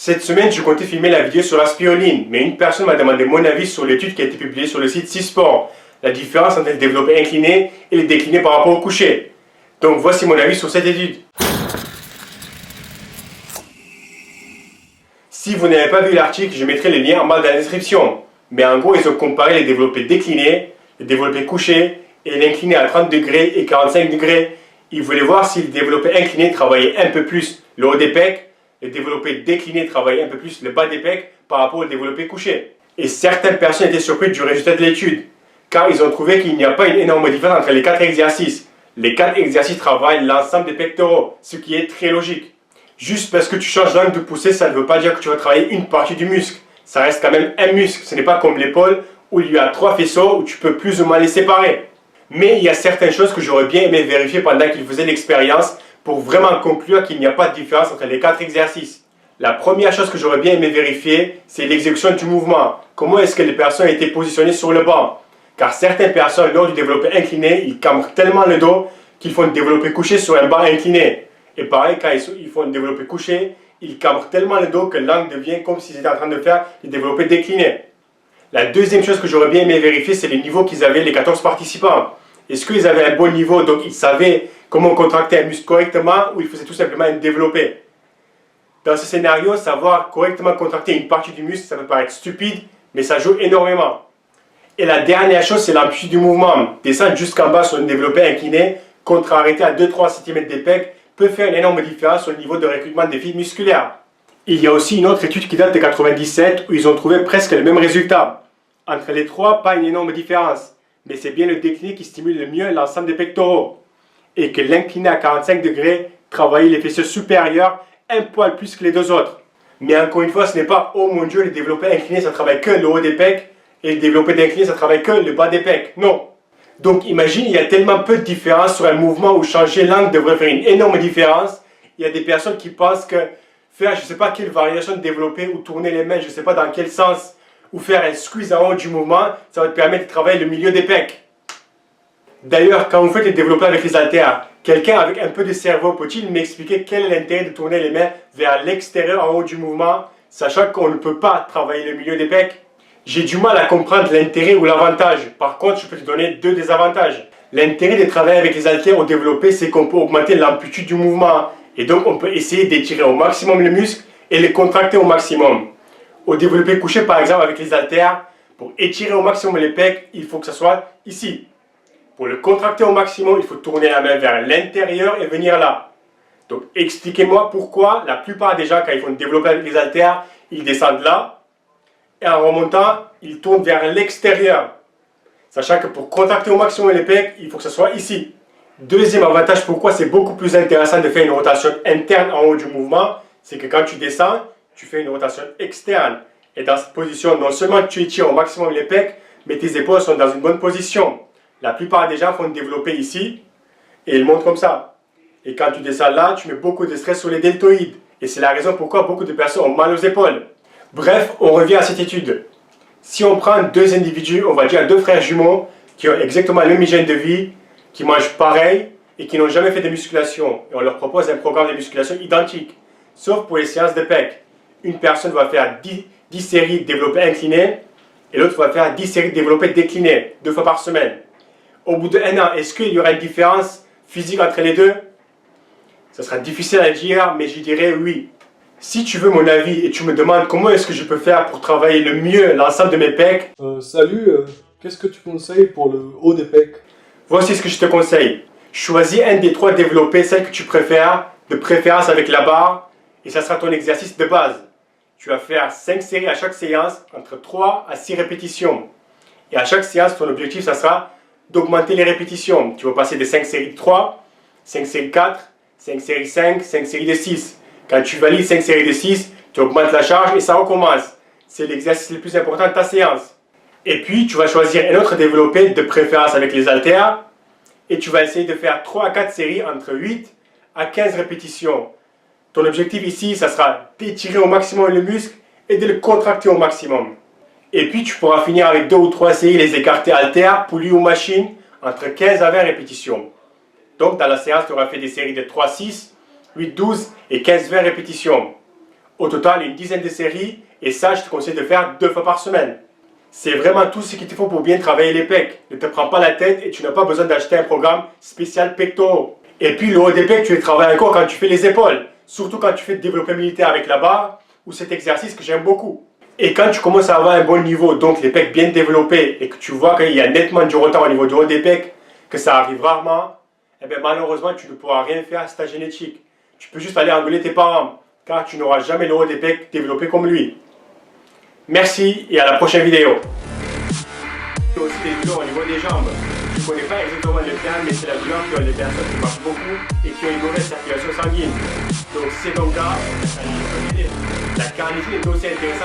Cette semaine, je comptais filmer la vidéo sur la spiruline, mais une personne m'a demandé mon avis sur l'étude qui a été publiée sur le site C-Sport, la différence entre le développé incliné et le décliné par rapport au coucher. Donc voici mon avis sur cette étude. Si vous n'avez pas vu l'article, je mettrai les liens en bas dans la description. Mais en gros, ils ont comparé les développés déclinés, les développés couchés et l'incliné à 30 degrés et 45 degrés. Ils voulaient voir si le développé incliné travaillait un peu plus le haut des pecs, le développé décliné travaillait un peu plus le bas des pecs par rapport au développé couché. Et certaines personnes étaient surprises du résultat de l'étude, car ils ont trouvé qu'il n'y a pas une énorme différence entre les 4 exercices. Les 4 exercices travaillent l'ensemble des pectoraux, ce qui est très logique. Juste parce que tu changes l'angle de poussée, ça ne veut pas dire que tu vas travailler une partie du muscle. Ça reste quand même un muscle. Ce n'est pas comme l'épaule où il y a 3 faisceaux où tu peux plus ou moins les séparer. Mais il y a certaines choses que j'aurais bien aimé vérifier pendant qu'il faisait l'expérience pour vraiment conclure qu'il n'y a pas de différence entre les 4 exercices. La première chose que j'aurais bien aimé vérifier, c'est l'exécution du mouvement. Comment est-ce que les personnes étaient positionnées sur le banc? Car certaines personnes, lors du développé incliné, ils cambrent tellement le dos qu'ils font un développé couché sur un banc incliné. Et pareil, quand ils font un développé couché, ils cambrent tellement le dos que l'angle devient comme s'ils étaient en train de faire du développé décliné. La deuxième chose que j'aurais bien aimé vérifier, c'est les niveaux qu'ils avaient, les 14 participants. Est-ce qu'ils avaient un bon niveau, donc ils savaient comment contracter un muscle correctement, ou ils faisaient tout simplement un développé? Dans ce scénario, savoir correctement contracter une partie du muscle, ça peut paraître stupide, mais ça joue énormément. Et la dernière chose, c'est l'amplitude du mouvement. Descendre jusqu'en bas sur un développé incliné, contre arrêter à 2-3 cm des pecs, peut faire une énorme différence sur le niveau de recrutement des fibres musculaires. Il y a aussi une autre étude qui date de 1997 où ils ont trouvé presque le même résultat. Entre les trois, pas une énorme différence, mais c'est bien le décliné qui stimule le mieux l'ensemble des pectoraux. Et que l'incliné à 45 degrés travaille les fessiers supérieurs un poil plus que les deux autres. Mais encore une fois, ce n'est pas « Oh mon Dieu, le développé incliné, ça travaille que le haut des pecs et le développé incliné, ça travaille que le bas des pecs. » Non. Donc imagine, il y a tellement peu de différence sur un mouvement où changer l'angle devrait faire une énorme différence. Il y a des personnes qui pensent que faire je ne sais pas quelle variation de développer ou tourner les mains, je ne sais pas dans quel sens, ou faire un squeeze en haut du mouvement, ça va te permettre de travailler le milieu des pecs. D'ailleurs, quand vous faites les développés avec les haltères, quelqu'un avec un peu de cerveau peut-il m'expliquer quel est l'intérêt de tourner les mains vers l'extérieur en haut du mouvement, sachant qu'on ne peut pas travailler le milieu des pecs? J'ai du mal à comprendre l'intérêt ou l'avantage. Par contre, je peux te donner deux désavantages. L'intérêt de travailler avec les haltères au développé, c'est qu'on peut augmenter l'amplitude du mouvement. Et donc, on peut essayer d'étirer au maximum le muscle et les contracter au maximum. Au développé couché, par exemple, avec les haltères, pour étirer au maximum les pecs, il faut que ce soit ici. Pour le contracter au maximum, il faut tourner la main vers l'intérieur et venir là. Donc, expliquez-moi pourquoi la plupart des gens, quand ils font développer avec les haltères, ils descendent là. Et en remontant, il tourne vers l'extérieur. Sachant que pour contracter au maximum les pecs, il faut que ce soit ici. Deuxième avantage, pourquoi c'est beaucoup plus intéressant de faire une rotation interne en haut du mouvement, c'est que quand tu descends, tu fais une rotation externe. Et dans cette position, non seulement tu étires au maximum les pecs, mais tes épaules sont dans une bonne position. La plupart des gens font développer ici, et ils montent comme ça. Et quand tu descends là, tu mets beaucoup de stress sur les deltoïdes. Et c'est la raison pourquoi beaucoup de personnes ont mal aux épaules. Bref, on revient à cette étude. Si on prend deux individus, on va dire deux frères jumeaux, qui ont exactement la même hygiène de vie, qui mangent pareil et qui n'ont jamais fait de musculation, et on leur propose un programme de musculation identique, sauf pour les séances de pecs. Une personne va faire 10 séries de développé incliné, et l'autre va faire 10 séries de développé décliné, 2 fois par semaine. Au bout d'1 an, est-ce qu'il y aura une différence physique entre les deux? Ça sera difficile à dire, mais je dirais oui. Si tu veux mon avis et tu me demandes comment est-ce que je peux faire pour travailler le mieux l'ensemble de mes pecs. Salut, qu'est-ce que tu conseilles pour le haut des pecs? Voici ce que je te conseille. Choisis un des 3 développés, celle que tu préfères, de préférence avec la barre, et ça sera ton exercice de base. Tu vas faire 5 séries à chaque séance, entre 3 à 6 répétitions. Et à chaque séance, ton objectif, ça sera d'augmenter les répétitions. Tu vas passer de 5 séries de 3, 5 séries de 4, 5 séries de 5, 5 séries de 6. Quand tu valides 5 séries de 6, tu augmentes la charge et ça recommence. C'est l'exercice le plus important de ta séance. Et puis, tu vas choisir un autre développé, de préférence avec les haltères, et tu vas essayer de faire 3 à 4 séries entre 8 à 15 répétitions. Ton objectif ici, ça sera d'étirer au maximum le muscle et de le contracter au maximum. Et puis, tu pourras finir avec 2 ou 3 séries, les écartés haltères, poulies ou machines, entre 15 à 20 répétitions. Donc, dans la séance, tu auras fait des séries de 3-6, 8-12 et 15-20 répétitions. Au total, une dizaine de séries, et ça, je te conseille de faire 2 fois par semaine. C'est vraiment tout ce qu'il te faut pour bien travailler les pecs. Ne te prends pas la tête et tu n'as pas besoin d'acheter un programme spécial pectoraux. Et puis le haut des pecs, tu les travailles encore quand tu fais les épaules. Surtout quand tu fais développé militaire avec la barre, ou cet exercice que j'aime beaucoup. Et quand tu commences à avoir un bon niveau, donc les pecs bien développés, et que tu vois qu'il y a nettement du retard au niveau du haut des pecs, que ça arrive rarement, eh bien malheureusement tu ne pourras rien faire à ta génétique. Tu peux juste aller engueuler tes parents, car tu n'auras jamais le haut des pecs développé comme lui. Merci et à la prochaine vidéo. Il y a aussi des douleurs au niveau des jambes. Je ne connais pas exactement le terme, mais c'est la douleur que les personnes qui marchent beaucoup et qui ont une mauvaise circulation sanguine. Donc si c'est ton cas, la carnitine est aussi intéressante.